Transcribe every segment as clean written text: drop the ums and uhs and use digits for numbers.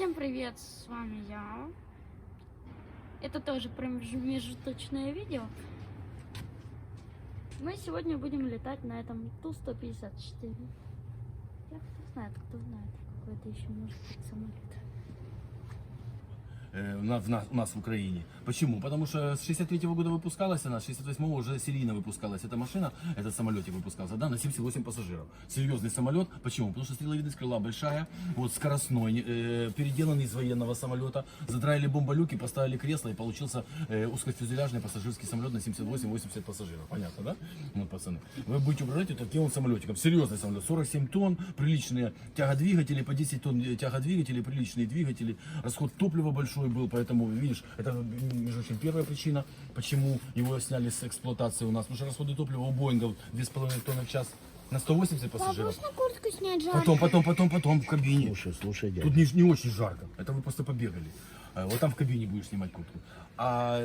Всем привет, с вами я. Это тоже промежуточное видео. Мы сегодня будем летать на этом Ту-154. Я кто знает, какой это еще может быть самолет. У нас в Украине. Почему? Потому что с 63-го года выпускалась она, с 68-го уже серийно выпускалась эта машина, этот самолетик выпускался, да, на 78 пассажиров. Серьезный самолет. Почему? Потому что стреловидность крыла большая, вот скоростной, переделанный из военного самолета, задраили бомболюки, поставили кресло и получился узкофюзеляжный пассажирский самолет на 78-80 пассажиров. Понятно, да? Вот, пацаны. Вы будете управлять вот таким вот самолетиком. Серьезный самолет. 47 тонн, приличные тягодвигатели, по 10 тонн тягодвигатели, приличные двигатели, расход топлива большой был, поэтому, видишь, это, между прочим, первая причина, почему его сняли с эксплуатации у нас, потому что расходы топлива у Боингов 2,5 тонны в час на 180 пассажиров. Можно куртку снять, жарко. Потом в кабине. Слушай, дядя. Тут не очень жарко, это вы просто побегали. Вот там в кабине будешь снимать куртку. А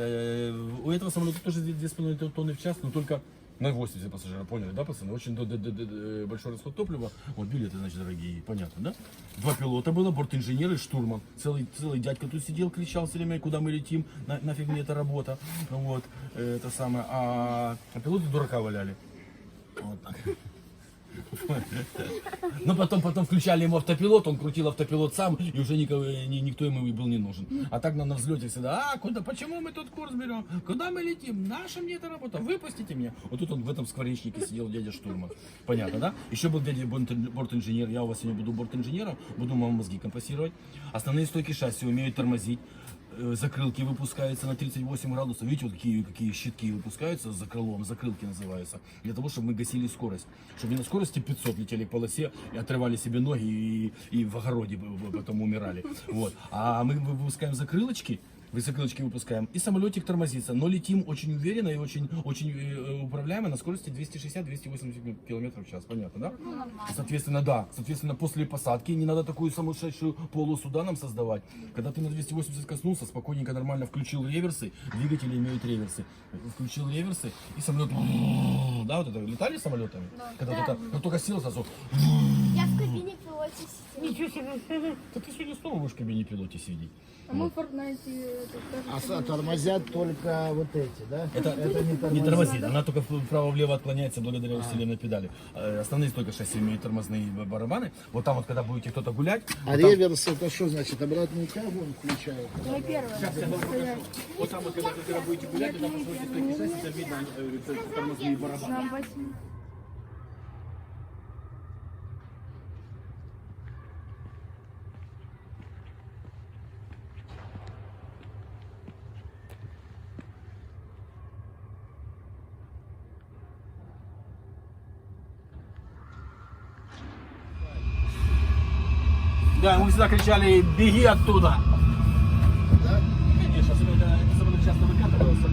у этого самолета тоже 2,5 тонны в час, но только на 80 пассажиров, поняли, да, пацаны? Очень большой расход топлива. Вот билеты, значит, дорогие, понятно, да? Два пилота было, бортинженер и штурман. Целый дядька тут сидел, кричал все время, куда мы летим, нафиг мне эта работа. Вот, это самое. А пилоты дурака валяли. Вот так. Но потом включали ему автопилот, он крутил автопилот сам, и уже никто ему был не нужен. А так на взлете всегда, почему мы тут курс берем, куда мы летим, наша мне эта работа, выпустите меня. Вот тут он в этом скворечнике сидел, дядя штурман. Понятно, да? Еще был дядя бортинженер, я у вас сегодня буду бортинженером, буду вам мозги компассировать. Основные стойки шасси умеют тормозить. Закрылки выпускаются на 38 градусов. Видите, вот какие щитки выпускаются за крылом, закрылки называются. Для того, чтобы мы гасили скорость. Чтобы не на скорости 500 летели к полосе и отрывали себе ноги и в огороде потом умирали. Вот. А мы выпускаем закрылочки. Закрылочки выпускаем, и самолетик тормозится, но летим очень уверенно и очень управляемо на скорости 260-280 км в час, понятно, да? Соответственно, да, после посадки не надо такую сумасшедшую полосу, да, нам создавать. Когда ты на 280 коснулся, спокойненько, нормально включил реверсы, двигатели имеют реверсы, включил реверсы, и самолет, да, вот это, летали самолетами? Да. Когда да. Только сел сразу. Я в кабине пилоте сидела. Ничего себе, так ты сегодня снова будешь в кабине пилоте сидеть. А мы в Fortnite А тормозят только вот эти, да? Это не тормозит, она только вправо-влево отклоняется благодаря усилиям на педали. Основные стойки шасси имеют тормозные барабаны. Вот там вот, когда будете кто-то гулять... А вот реверс там... это что значит? Обратную тягу он включает? Ну, первое. Вот там вот, когда будете гулять, то там посмотрите стойки шасси, там видно тормозные барабаны. Да, мы всегда кричали «беги оттуда!» Да? Конечно, особенно часто выкатывался.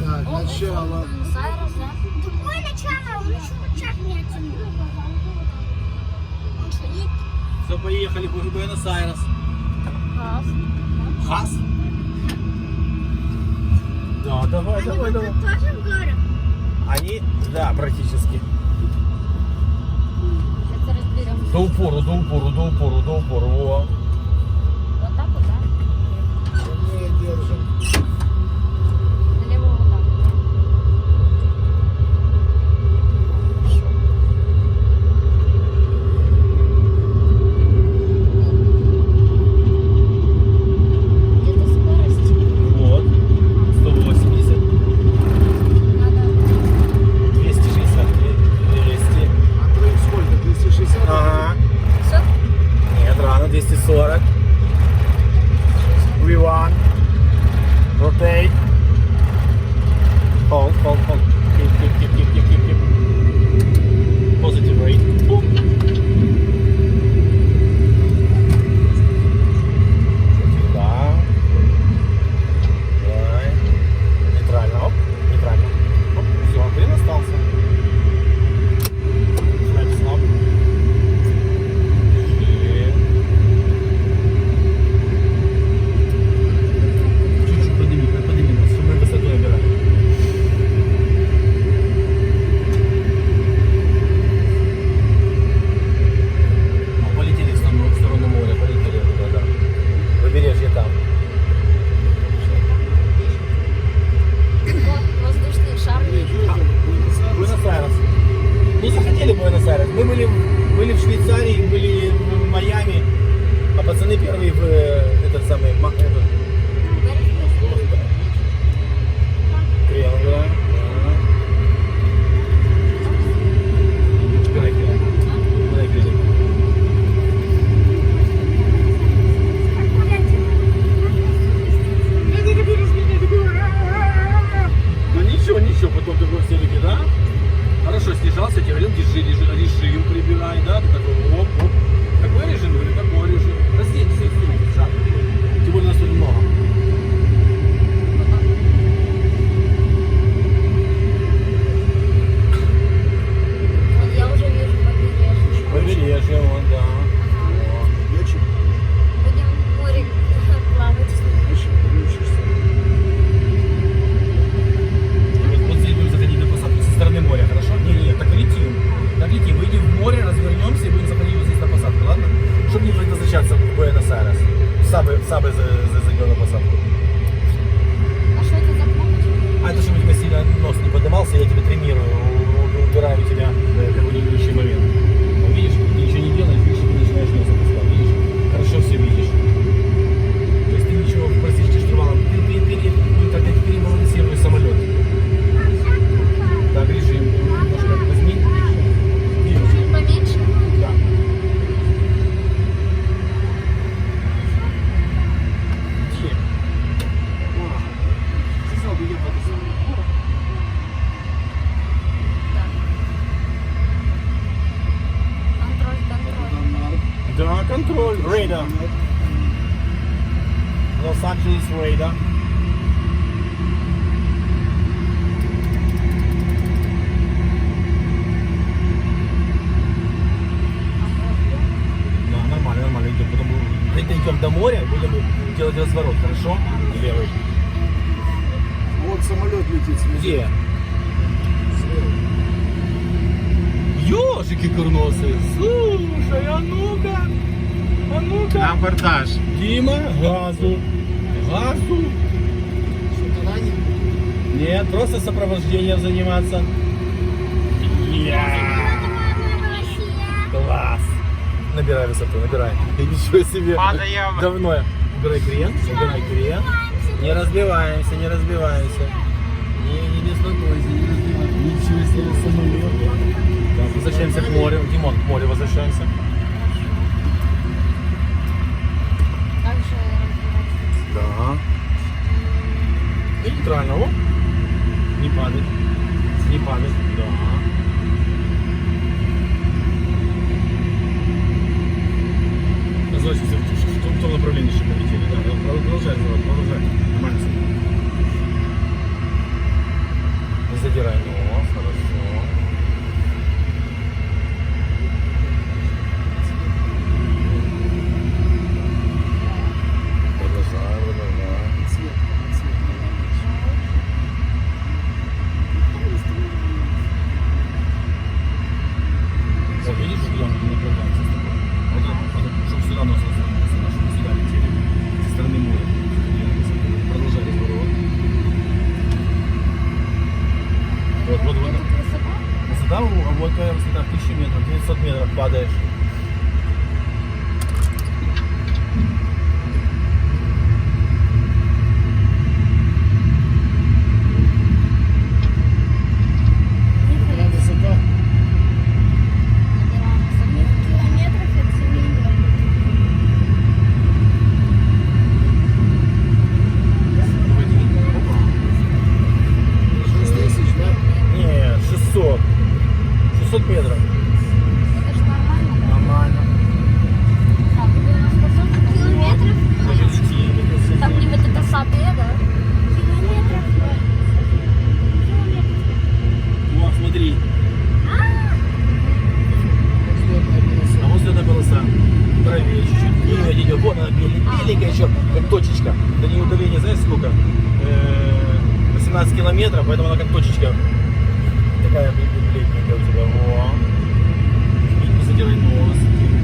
Так, начало. Какое начало? Он еще в очах не оценил. Он что, едет? Все, поехали, Буэнос-Айрес. Хас? Да, давай. Тоже в горах? Они, да, практически. Сейчас разберемся. До упору. Во. Вот так вот, да? Не держим. Налево вот так. Где-то скорость. Вот. 180. Надо 260. 200. А сколько? 260? Ага. все. Нет, рано, 240. контроль. Рейда. Лос-Анджелес Рейда. Да, нормально, нормально. Идем. Потом дойдем до моря, будем делать разворот, хорошо? Левый. Вот самолет летит. смотри. Где? Слева. Ёжики курносые. Слушай, а ну-ка. А ну-ка. Абордаж. Дима, газу. Газу. Что-то ранен? Нет, просто сопровождением заниматься. Класс. Набирай высоту, набирай. И ничего себе. Падаем. Давно. Убирай крен, убирай крен. Не разбиваемся, не разбиваемся. Не беспокойся, не разбиваемся. Ничего себе самолет. Так, возвращаемся к морю. Димон, к морю возвращаемся. Как же разбираться? Да. И нейтрально. О. Не падай. Не падай. Да. Разворачивайся в том направлении, что полетели. Да, продолжай, продолжай. Нормально. Не задирай нос, хорошо. Продолжай, продолжай. Цвет, цвет. Вот видишь, что он не направляется с тобой? Вот, чтобы сюда нос развернулся, чтобы мы сюда летели. Со стороны моря. Продолжай разворот. Вот, вот, вот. Высота, а вот твоя высота 1000 метров, 900 метров падаешь. Какая высота? Километров это 7 миллионов. 6 тысяч, да? Нет, 600. 600 метров. Это ж нормально. Нормально. Так, где у нас 500 километров? Даже летели. Так, мне вот это сапе, да? Километров. О, смотри. Взлетная полоса. А вот эта полоса. Правее чуть-чуть. Вперед идет. Вот она беленькая еще, как точечка. До нее удаление, знаешь сколько? 18 километров, поэтому она как точечка. Такая бледненькая у тебя. Во. Не задирай нос.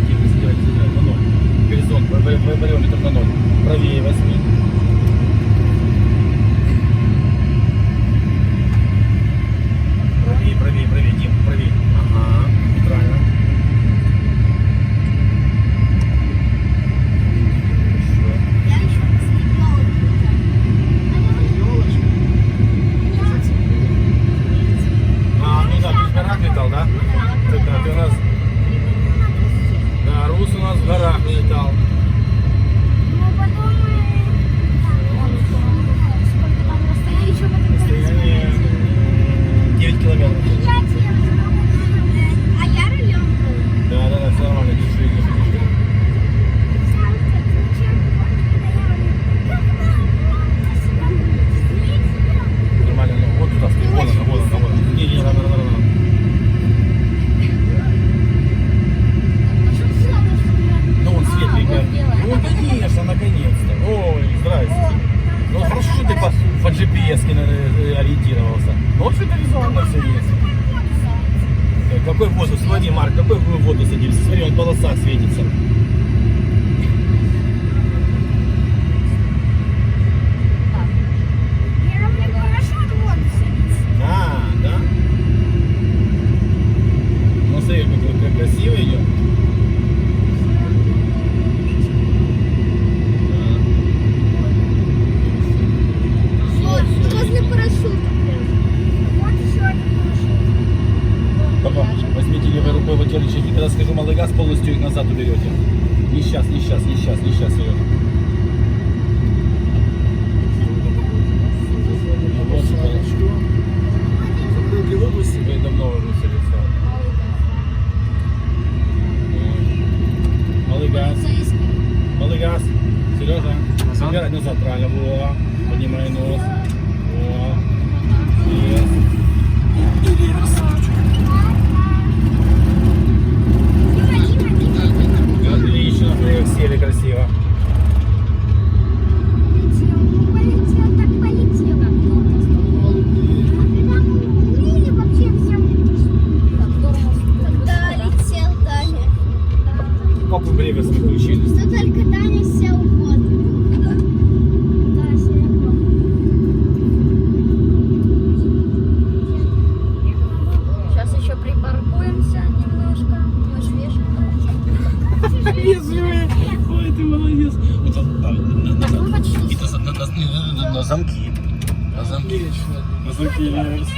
Тихо, задирай, задирай. На ноль. Горизонт, бариометр на ноль. Правее возьми. Правее, правее, правее. Дим, правее. Ага, нейтрально. Я еще Елочка. А, ну да, ты в горах летал, да? Ты у нас... Да, Рус у нас в горах летал. Ну, потом сколько там расстояние еще Расстояние 9 километров. А я рулем был. Да, да, да, все нормально, держи, держи, держи. Нормально, ну вот туда, вон она, вон она, вон она. Не, рано, рано, рано. Ну он светленькая. Ну конечно, наконец-то. Ой, здрасте. Ну хорошо, что ты по GPS ориентировался. Ну в общем-то визуально все есть. Какой воздух? Смотри, Марк, какой вы в воду садимся? Смотри, он в полосах светится. А, да? Ну смотри, как красиво идет. Возле парашюта. Вот еще один парашют. Папа, возьмите левой рукой вот те рычаги. Когда скажу малый газ, полностью их назад уберете. Не сейчас, не сейчас, не сейчас, не сейчас, Сережа. Вот что Полосочку. Закрылки выпусти. вы давно уже все лицо. Малый газ. Зашутились.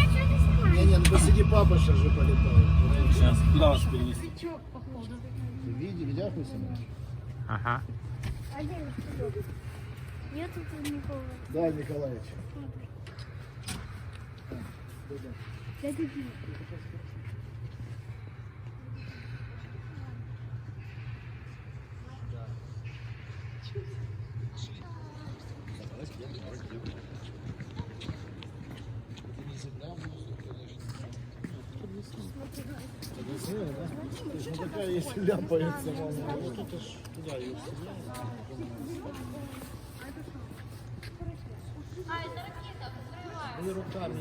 Не, ну посиди, папа сейчас же полетает. Сейчас, куда вас перенести? Сачок, походу. Ты видях у себя? Ага. Нет тут никого. Да, Николаевич. Я дебил. Ну такая, если ляпается, мама. Вот это ж туда ее и руками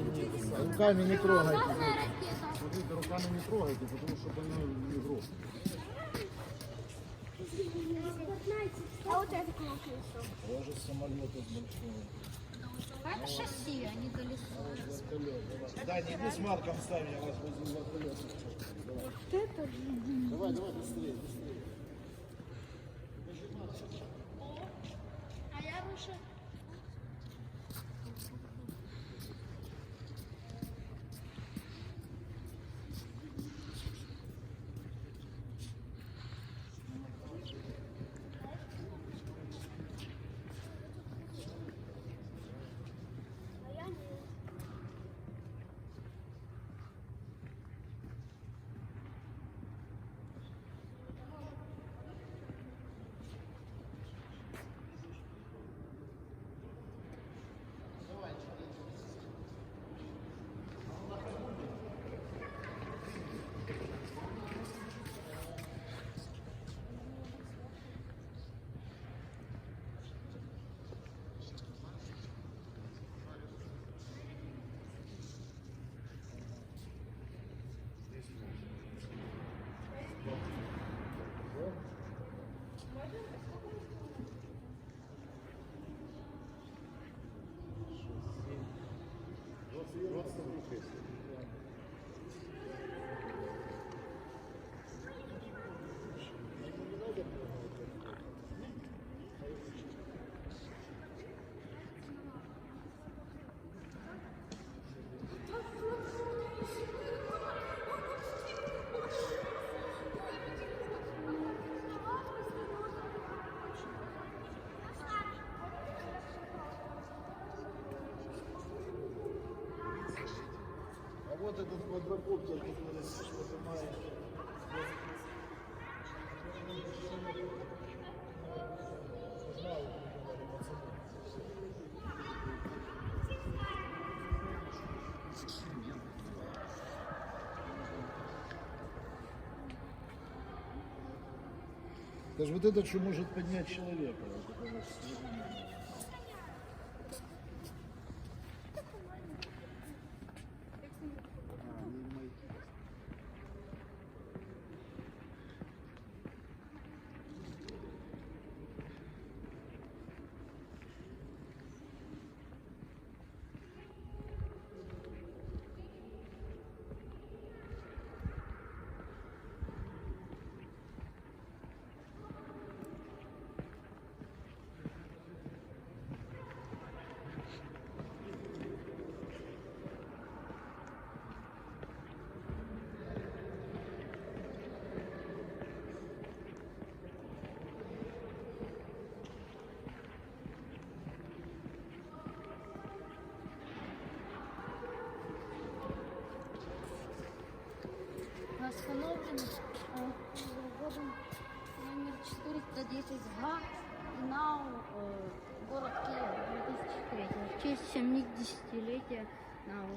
не трогайте. Смотрите, руками не трогайте, потому что больной не грохнет. А вот это колесо. Тоже самолет из большого. Это шасси, а не колесо. Вертолет, давай. Да, не иди с Марком ставь, я вас возле вертолета. Давай, давай, быстрее, быстрее. А я рушу. А вот этот квадрокоптер, который поднимает. Даже вот это, что может поднять человека. Вот это вот. Восстановлен годом номер 410 га ИНАУ, город Киев, 2003. В честь 70-летия НАУ.